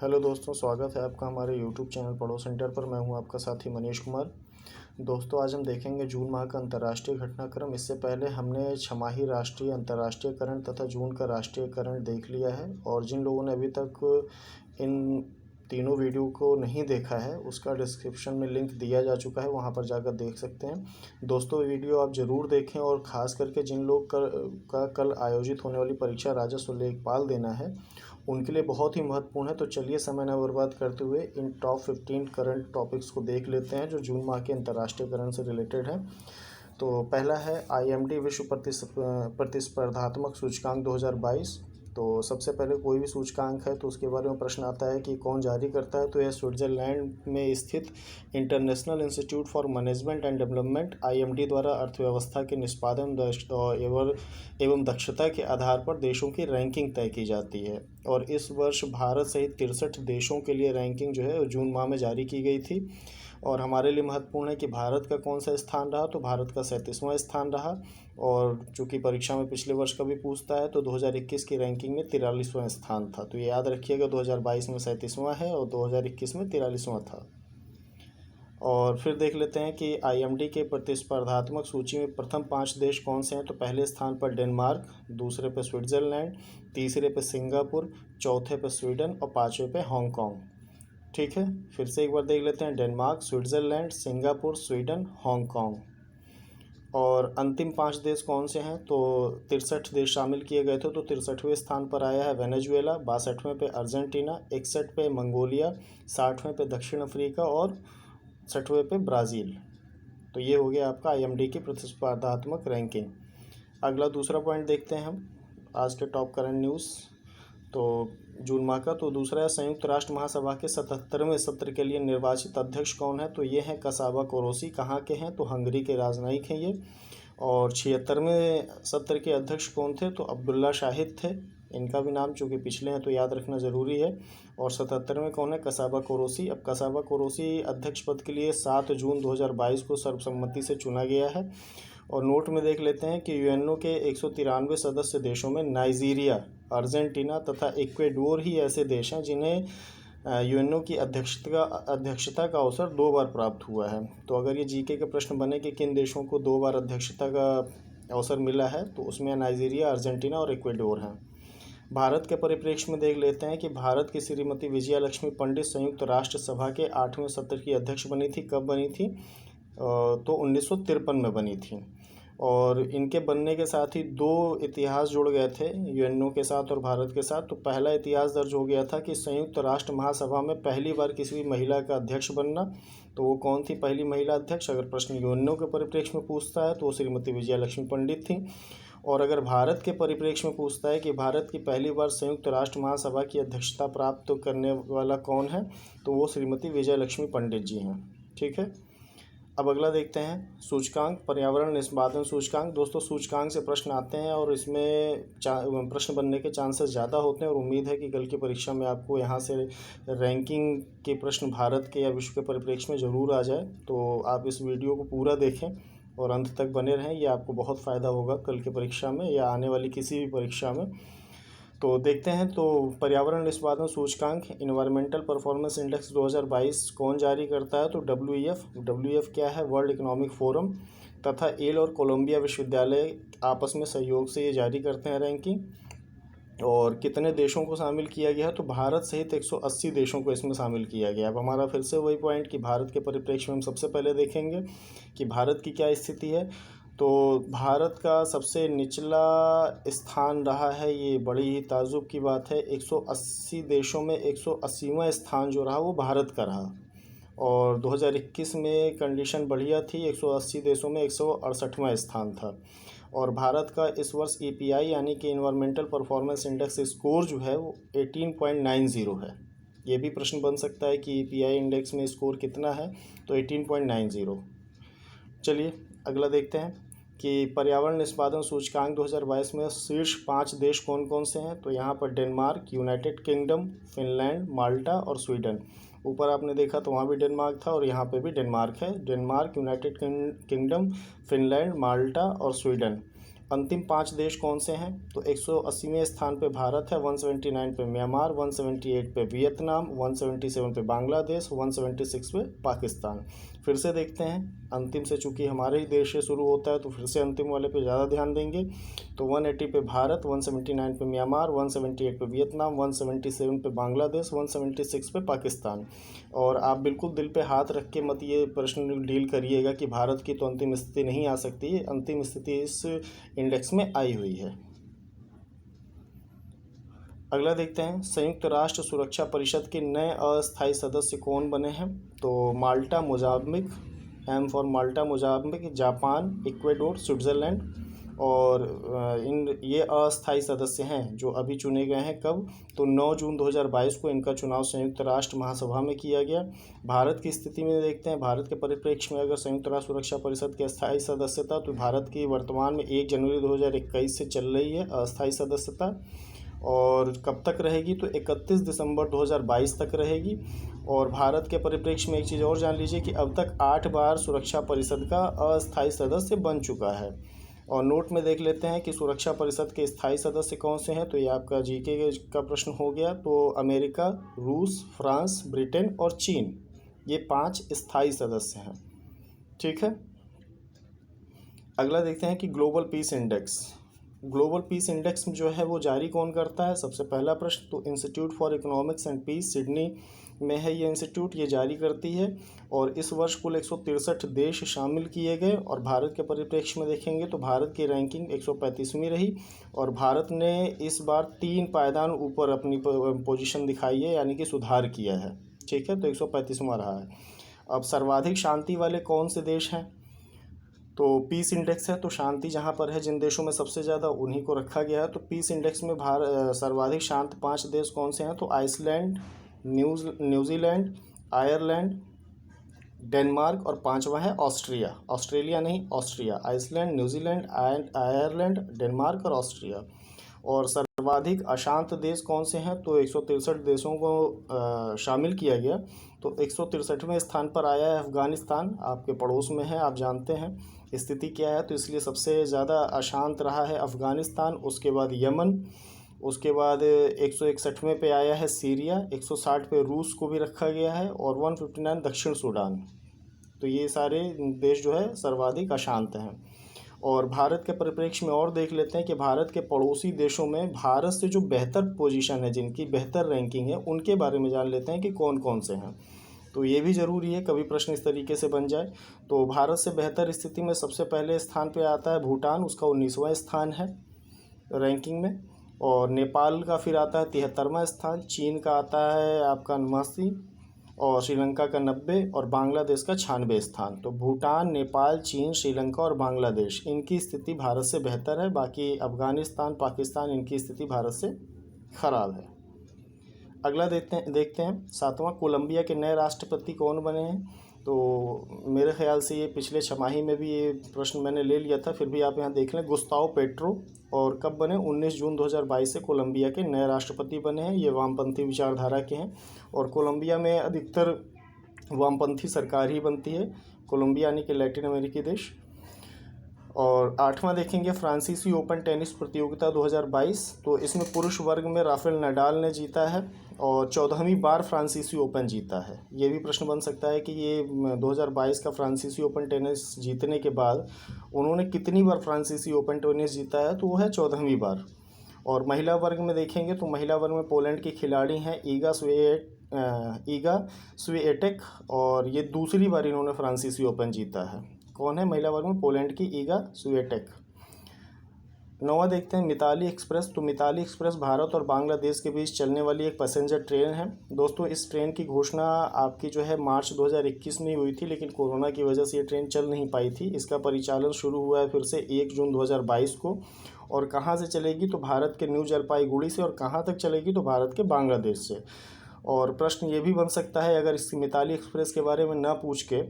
Hello दोस्तों, स्वागत है आपका हमारे यूट्यूब चैनल पढ़ो सेंटर पर। मैं हूं आपका साथी मनीष कुमार। दोस्तों, आज हम देखेंगे जून माह का अंतर्राष्ट्रीय घटनाक्रम। इससे पहले हमने छमाही राष्ट्रीय अंतर्राष्ट्रीयकरण तथा जून का राष्ट्रीयकरण देख लिया है, और जिन लोगों ने अभी तक इन तीनों वीडियो को नहीं देखा है उसका डिस्क्रिप्शन में लिंक दिया जा चुका है, वहां पर जाकर देख सकते हैं। दोस्तों, वीडियो आप ज़रूर देखें, और ख़ास करके जिन लोग का कल आयोजित होने वाली परीक्षा राजस्व लेखपाल देना है उनके लिए बहुत ही महत्वपूर्ण है। तो चलिए समय न बर्बाद करते हुए इन टॉप 15 करंट टॉपिक्स को देख लेते हैं जो जून माह के अंतर्राष्ट्रीयकरण से रिलेटेड हैं। तो पहला है IMD विश्व प्रतिस्पर्धात्मक सूचकांक 2022। तो सबसे पहले कोई भी सूचकांक है तो उसके बारे में प्रश्न आता है कि कौन जारी करता है। तो यह स्विट्ज़रलैंड में स्थित international institute for management and development IMD द्वारा अर्थव्यवस्था के निष्पादन एवं दक्षता के आधार पर देशों की रैंकिंग तय की जाती है। और इस वर्ष भारत सहित 63 देशों के लिए रैंकिंग जो है जून माह में जारी की गई थी। और हमारे लिए महत्वपूर्ण है कि भारत का कौन सा स्थान रहा। तो भारत का 37वां स्थान रहा। और चूँकि परीक्षा में पिछले वर्ष का भी पूछता है तो 2021 की रैंकिंग में 43वां स्थान था। तो ये याद रखिएगा, 2022 में 37वां है और 2021 में 43वां था। और फिर देख लेते हैं कि IMD के प्रतिस्पर्धात्मक सूची में प्रथम 5 देश कौन से हैं। तो पहले स्थान पर डेनमार्क, दूसरे पे स्विट्ज़रलैंड, तीसरे पे सिंगापुर, चौथे पे स्वीडन और पाँचवें पे हांगकांग। ठीक है, फिर से एक बार देख लेते हैं। Denmark, Switzerland, Singapore, Sweden, Hong Kong. और अंतिम 5 देश कौन से हैं। तो 63 देश शामिल किए गए थे। तो 63वें स्थान पर आया है वेनेजुएला, 62वें पे अर्जेंटीना, 61 पे मंगोलिया, 60वें पे दक्षिण अफ्रीका और 60वें पे ब्राज़ील। तो ये हो गया आपका IMD की प्रतिस्पर्धात्मक रैंकिंग। अगला दूसरा पॉइंट देखते हैं हम आज के टॉप करंट न्यूज़। तो जून माह का तो दूसरा है, संयुक्त राष्ट्र महासभा के 77वें सत्र के लिए निर्वाचित अध्यक्ष कौन है। तो ये हैं कसाबा कोरोसी। कहाँ के हैं। तो हंगरी के राजनयिक हैं ये। और 76वें सत्र के अध्यक्ष कौन थे। तो अब्दुल्ला शाहिद थे। इनका भी नाम चूँकि पिछले हैं तो याद रखना ज़रूरी है। और 77वें कौन है। कसाबा कोरोसी। अब कसाबा कोरोसी अध्यक्ष पद के लिए 7 जून 2022 को सर्वसम्मति से चुना गया है। और नोट में देख लेते हैं कि UNO के 193 सदस्य देशों में नाइजीरिया, अर्जेंटीना तथा इक्वेडोर ही ऐसे देश हैं जिन्हें UNO की अध्यक्षता का अवसर 2 बार प्राप्त हुआ है। तो अगर ये GK के प्रश्न बने कि किन देशों को 2 बार अध्यक्षता का अवसर मिला है तो उसमें नाइजीरिया, अर्जेंटीना और इक्वेडोर हैं। भारत के परिप्रेक्ष्य में देख लेते हैं कि भारत की श्रीमती विजया लक्ष्मी पंडित संयुक्त राष्ट्र सभा के 8वें सत्र की अध्यक्ष बनी थी। कब बनी थी। तो 1953 में बनी थी। और इनके बनने के साथ ही 2 इतिहास जुड़ गए थे UNO के साथ और भारत के साथ। तो पहला इतिहास दर्ज हो गया था कि संयुक्त राष्ट्र महासभा में पहली बार किसी भी महिला का अध्यक्ष बनना। तो वो कौन थी पहली महिला अध्यक्ष। अगर प्रश्न UNO के परिप्रेक्ष्य में पूछता है तो वो श्रीमती विजया लक्ष्मी पंडित थी। और अगर भारत के परिप्रेक्ष्य में पूछता है कि भारत की पहली बार संयुक्त राष्ट्र महासभा की अध्यक्षता प्राप्त करने वाला कौन है तो वो श्रीमती विजय लक्ष्मी पंडित जी हैं। ठीक है, अब अगला देखते हैं सूचकांक, पर्यावरण निष्पादन सूचकांक। दोस्तों, सूचकांक से प्रश्न आते हैं और इसमें प्रश्न बनने के चांसेस ज़्यादा होते हैं, और उम्मीद है कि कल की परीक्षा में आपको यहाँ से रैंकिंग के प्रश्न भारत के या विश्व के परिप्रेक्ष्य में ज़रूर आ जाए। तो आप इस वीडियो को पूरा देखें और अंत तक बने रहें। ये आपको बहुत फ़ायदा होगा कल की परीक्षा में या आने वाली किसी भी परीक्षा में। तो देखते हैं, तो पर्यावरण निष्पादन सूचकांक इन्वायरमेंटल परफॉर्मेंस इंडेक्स 2022 कौन जारी करता है। तो WEF क्या है। वर्ल्ड इकोनॉमिक फोरम तथा येल और कोलंबिया विश्वविद्यालय आपस में सहयोग से ये जारी करते हैं रैंकिंग। और कितने देशों को शामिल किया गया है। तो भारत सहित 180 देशों को इसमें शामिल किया गया। अब हमारा फिर से वही पॉइंट कि भारत के परिप्रेक्ष्य में हम सबसे पहले देखेंगे कि भारत की क्या स्थिति है। तो भारत का सबसे निचला स्थान रहा है। ये बड़ी ही ताजुब की बात है। 180 देशों में 180वां स्थान जो रहा वो भारत का रहा। और 2021 में कंडीशन बढ़िया थी, 180 देशों में 168वां स्थान था। और भारत का इस वर्ष EPI यानी कि इन्वायरमेंटल परफॉर्मेंस इंडेक्स स्कोर जो है वो 18.90 है। ये भी प्रश्न बन सकता है कि EPI इंडेक्स में स्कोर कितना है। तो 18.90। चलिए अगला देखते हैं कि पर्यावरण निष्पादन सूचकांक 2022 में शीर्ष 5 देश कौन कौन से हैं। तो यहाँ पर डेनमार्क, यूनाइटेड किंगडम, फिनलैंड, माल्टा और स्वीडन। ऊपर आपने देखा तो वहाँ भी डेनमार्क था और यहाँ पे भी डेनमार्क है। डेनमार्क, यूनाइटेड किंगडम, फिनलैंड, माल्टा और स्वीडन। अंतिम 5 देश कौन से हैं? तो 180वें स्थान पे भारत है, 179 पे म्यांमार, 178 पे वियतनाम, 177 पे बांग्लादेश, 176 पे पाकिस्तान। फिर से देखते हैं, अंतिम से चूंकि हमारे ही देश से शुरू होता है तो फिर से अंतिम वाले पे ज़्यादा ध्यान देंगे। तो 180 पे भारत, 179 पे म्यांमार, 178 पे वियतनाम, 177 पे बांग्लादेश, 176 पे पाकिस्तान। और आप बिल्कुल दिल पे हाथ रख के मत ये प्रश्न डील करिएगा कि भारत की तो अंतिम स्थिति नहीं आ सकती। अंतिम स्थिति इस इंडेक्स में आई हुई है। अगला देखते हैं, संयुक्त राष्ट्र सुरक्षा परिषद के नए अस्थायी सदस्य कौन बने हैं? तो Malta, Mozambique, M for Malta, Mozambique, Japan, Ecuador, Switzerland. और ये अस्थायी सदस्य हैं जो अभी चुने गए हैं। कब? तो 9 जून 2022 को इनका चुनाव संयुक्त राष्ट्र महासभा में किया गया। भारत की स्थिति में देखते हैं, भारत के परिप्रेक्ष्य में अगर संयुक्त राष्ट्र सुरक्षा परिषद की अस्थायी सदस्यता, तो भारत की वर्तमान में 1 जनवरी 2021 से चल रही है अस्थायी सदस्यता। और कब तक रहेगी? तो 31 दिसंबर 2022 तक रहेगी। और भारत के परिप्रेक्ष्य में एक चीज़ और जान लीजिए कि अब तक 8 बार सुरक्षा परिषद का अस्थायी सदस्य बन चुका है। और नोट में देख लेते हैं कि सुरक्षा परिषद के स्थायी सदस्य कौन से हैं। तो ये आपका जीके का प्रश्न हो गया। तो अमेरिका, रूस, फ्रांस, ब्रिटेन और चीन, ये 5 स्थायी सदस्य हैं। ठीक है। अगला देखते हैं कि global peace index. Global peace index जो है वो जारी कौन करता है? सबसे पहला प्रश्न, तो Institute for Economics and Peace, Sydney में है ये इंस्टीट्यूट, ये जारी करती है। और इस वर्ष कुल 163 देश शामिल किए गए। और भारत के परिप्रेक्ष्य में देखेंगे तो भारत की रैंकिंग 135वीं रही। और भारत ने इस बार 3 पायदान ऊपर अपनी पोजीशन दिखाई है, यानी कि सुधार किया है। ठीक है, तो 135वां रहा है। अब सर्वाधिक शांति वाले कौन से देश हैं? तो पीस इंडेक्स है, तो शांति जहाँ पर है जिन देशों में सबसे ज़्यादा उन्हीं को रखा गया है। तो पीस इंडेक्स में सर्वाधिक शांत 5 देश कौन से हैं? तो आइसलैंड, न्यूजीलैंड, आयरलैंड, डेनमार्क और 5वां है ऑस्ट्रिया। ऑस्ट्रेलिया नहीं, Austria. Iceland, New Zealand, Ireland, Denmark और ऑस्ट्रिया। और सर्वाधिक अशांत देश कौन से हैं? तो 163 देशों को शामिल किया गया। तो 163वें स्थान पर आया है अफ़गानिस्तान, आपके पड़ोस में है, आप जानते हैं स्थिति क्या है। तो इसलिए सबसे ज़्यादा अशांत रहा है अफ़गानिस्तान। उसके बाद यमन, उसके बाद 161वें पे आया है सीरिया, 160 पे रूस को भी रखा गया है, और 159 दक्षिण सूडान। तो ये सारे देश जो है सर्वाधिक अशांत हैं। और भारत के परिप्रेक्ष्य में और देख लेते हैं कि भारत के पड़ोसी देशों में भारत से जो बेहतर पोजीशन है, जिनकी बेहतर रैंकिंग है, उनके बारे में जान लेते हैं कि कौन कौन से हैं। तो ये भी ज़रूरी है, कभी प्रश्न इस तरीके से बन जाए। तो भारत से बेहतर स्थिति में सबसे पहले स्थान पे आता है भूटान, उसका 19वां स्थान है रैंकिंग में। और नेपाल का फिर आता है 73वां स्थान, चीन का आता है आपका 89, और श्रीलंका का 90, और बांग्लादेश का 96 स्थान। तो भूटान, नेपाल, चीन, श्रीलंका और बांग्लादेश, इनकी स्थिति भारत से बेहतर है। बाकी अफ़गानिस्तान, पाकिस्तान, इनकी स्थिति भारत से ख़राब है। अगला देखते हैं 7वां, कोलंबिया के नए राष्ट्रपति कौन बने हैं? तो मेरे ख्याल से ये पिछले छमाही में भी ये प्रश्न मैंने ले लिया था, फिर भी आप यहाँ देख लें, गुस्ताओ पेट्रो। और कब बने? 19 जून 2022 से कोलंबिया के नए राष्ट्रपति बने हैं। ये वामपंथी विचारधारा के हैं। और कोलंबिया में अधिकतर वामपंथी सरकार ही बनती है, कोलंबिया यानी कि लैटिन अमेरिकी देश। और 8वां देखेंगे, फ्रांसीसी ओपन टेनिस प्रतियोगिता 2022। तो इसमें पुरुष वर्ग में राफेल नडाल ने जीता है और 14वीं बार फ्रांसीसी ओपन जीता है। ये भी प्रश्न बन सकता है कि ये 2022 का फ्रांसीसी ओपन टेनिस जीतने के बाद उन्होंने कितनी बार फ्रांसीसी ओपन टेनिस जीता है? तो वो है 14वीं बार। और महिला वर्ग में देखेंगे तो महिला वर्ग में पोलैंड की खिलाड़ी हैं ईगा स्विएटेक, और ये दूसरी बार इन्होंने फ्रांसीसी ओपन जीता है। कौन है महिला वर्ग में? पोलैंड की ईगा स्विएटेक। 9वां देखते हैं, मिताली एक्सप्रेस। तो मिताली एक्सप्रेस भारत और बांग्लादेश के बीच चलने वाली एक पैसेंजर ट्रेन है। दोस्तों, इस ट्रेन की घोषणा आपकी जो है मार्च 2021 में हुई थी, लेकिन कोरोना की वजह से ये ट्रेन चल नहीं पाई थी। इसका परिचालन शुरू हुआ है फिर से 1 जून 2022 को। और कहाँ से चलेगी? तो भारत के न्यू जलपाईगुड़ी से। और कहाँ तक चलेगी? तो भारत के बांग्लादेश से। और प्रश्न ये भी बन सकता है, अगर इस मिताली एक्सप्रेस के बारे में ना पूछ के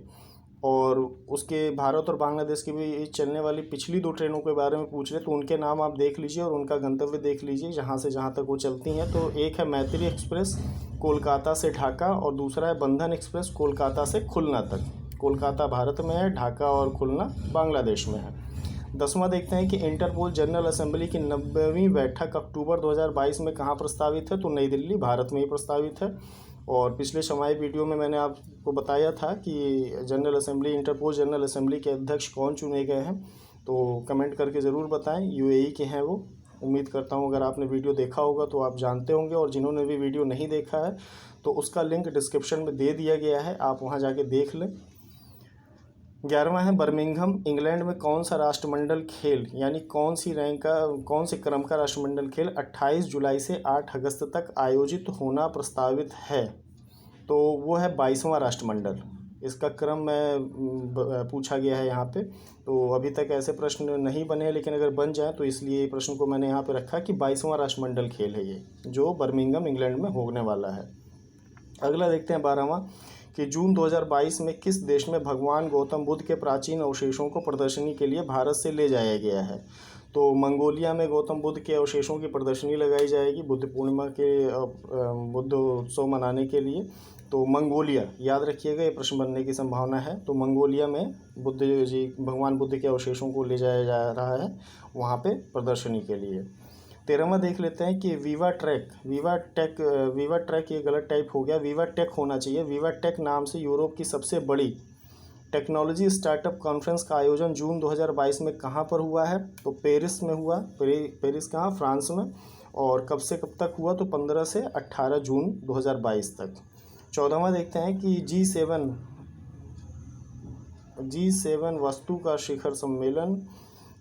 और उसके भारत और बांग्लादेश के भी चलने वाली पिछली 2 ट्रेनों के बारे में पूछ रहे, तो उनके नाम आप देख लीजिए और उनका गंतव्य देख लीजिए जहाँ से जहाँ तक वो चलती हैं। तो एक है मैत्री एक्सप्रेस कोलकाता से ढाका, और दूसरा है बंधन एक्सप्रेस कोलकाता से खुलना तक। कोलकाता भारत में है, ढाका और खुलना बांग्लादेश में है। 10वां देखते हैं कि इंटरपोल जनरल असेंबली की 90वीं बैठक अक्टूबर 2022 में कहाँ प्रस्तावित है, तो नई दिल्ली भारत में ही प्रस्तावित है। और पिछले छमाही वीडियो में मैंने आपको बताया था कि general assembly Interpol general assembly के अध्यक्ष कौन चुने गए हैं, तो कमेंट करके ज़रूर बताएं। यूएई के हैं वो। उम्मीद करता हूँ अगर आपने वीडियो देखा होगा तो आप जानते होंगे, और जिन्होंने भी वीडियो नहीं देखा है तो उसका लिंक डिस्क्रिप्शन में दे दिया गया है, आप वहाँ जाके देख लें। 11वां है बर्मिंघम इंग्लैंड में कौन सा राष्ट्रमंडल खेल यानी कौन से क्रम का राष्ट्रमंडल खेल 28 जुलाई से 8 अगस्त तक आयोजित होना प्रस्तावित है, तो वो है 22वां राष्ट्रमंडल। इसका क्रम पूछा गया है यहाँ पे, तो अभी तक ऐसे प्रश्न नहीं बने हैं, लेकिन अगर बन जाए तो इसलिए प्रश्न को मैंने यहाँ पे रखा कि 22वां राष्ट्रमंडल खेल है ये, जो बर्मिंघम इंग्लैंड में होने वाला है। अगला देखते हैं 12वां कि जून 2022 में किस देश में भगवान गौतम बुद्ध के प्राचीन अवशेषों को प्रदर्शनी के लिए भारत से ले जाया गया है, तो मंगोलिया में गौतम बुद्ध के अवशेषों की प्रदर्शनी लगाई जाएगी बुद्ध पूर्णिमा के बुद्ध उत्सव मनाने के लिए। तो मंगोलिया याद रखिएगा, ये प्रश्न बनने की संभावना है। तो मंगोलिया में भगवान बुद्ध के अवशेषों को ले जाया जा रहा है वहाँ पे प्रदर्शनी के लिए। 13वां देख लेते हैं कि वीवा ट्रैक ये गलत टाइप हो गया, वीवा टेक होना चाहिए। वीवा टेक नाम से यूरोप की सबसे बड़ी टेक्नोलॉजी स्टार्टअप कॉन्फ्रेंस का आयोजन जून 2022 में कहाँ पर हुआ है, तो पेरिस में हुआ। पेरिस कहाँ, फ्रांस में। और कब से कब तक हुआ, तो 15 से 18 जून 2022 तक। 14वां देखते हैं कि G7 वस्तु का शिखर सम्मेलन,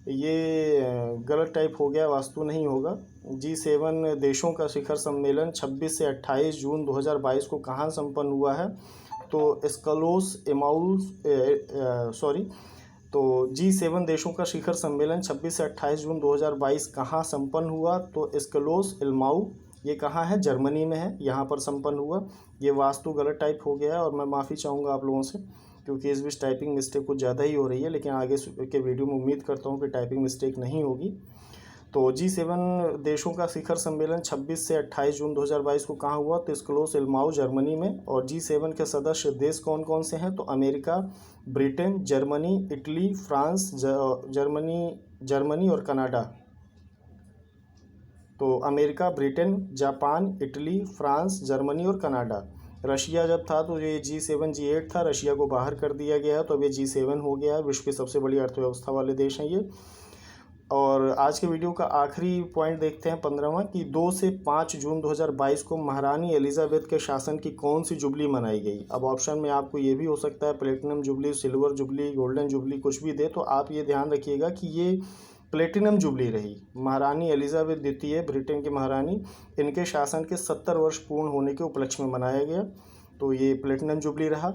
ये गलत टाइप हो गया, वास्तु नहीं होगा। G7 देशों का शिखर सम्मेलन 26 से 28 जून 2022 को कहाँ संपन्न हुआ है, तो G7 देशों का शिखर सम्मेलन 26 से 28 जून 2022 कहाँ संपन्न हुआ, तो एस्कलोस इल्माउ, ये कहाँ है, जर्मनी में है, यहाँ पर संपन्न हुआ। ये वास्तु गलत टाइप हो गया है और मैं माफ़ी चाहूँगा आप लोगों से, क्योंकि इस बीच टाइपिंग मिस्टेक कुछ ज़्यादा ही हो रही है, लेकिन आगे के वीडियो में उम्मीद करता हूँ कि टाइपिंग मिस्टेक नहीं होगी। तो G7 देशों का शिखर सम्मेलन 26 से 28 जून 2022 को कहाँ हुआ, तो एस्कलोस इल्माउ, जर्मनी में। और G7 के सदस्य देश कौन कौन से हैं, तो America, Britain, Germany, Italy, France, Germany और कनाडा। तो America, Britain, Japan, Italy, France, Germany और कनाडा। रशिया जब था तो ये G7 G8 था, रशिया को बाहर कर दिया गया है, तो अब ये G7 हो गया है। विश्व की सबसे बड़ी अर्थव्यवस्था वाले देश हैं ये। और आज के वीडियो का आखिरी पॉइंट देखते हैं 15वां कि 2 से 5 जून 2022 को महारानी एलिजाबेथ के शासन की कौन सी जुबली मनाई गई। अब ऑप्शन में आपको ये भी हो सकता है platinum jubilee, silver jubilee, golden jubilee, कुछ भी दे, तो आप ये ध्यान रखिएगा कि ये प्लेटिनम जुबली रही। महारानी एलिजाबेथ द्वितीय, ब्रिटेन की महारानी, इनके शासन के 70 वर्ष पूर्ण होने के उपलक्ष्य में मनाया गया, तो ये प्लेटिनम जुबली रहा।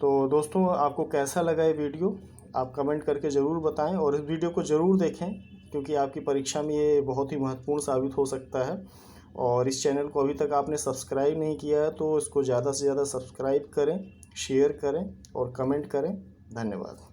तो दोस्तों, आपको कैसा लगा ये वीडियो, आप कमेंट करके ज़रूर बताएं, और इस वीडियो को ज़रूर देखें, क्योंकि आपकी परीक्षा में ये बहुत ही महत्वपूर्ण साबित हो सकता है। और इस चैनल को अभी तक आपने सब्सक्राइब नहीं किया है तो इसको ज़्यादा से ज़्यादा सब्सक्राइब करें, शेयर करें और कमेंट करें। धन्यवाद।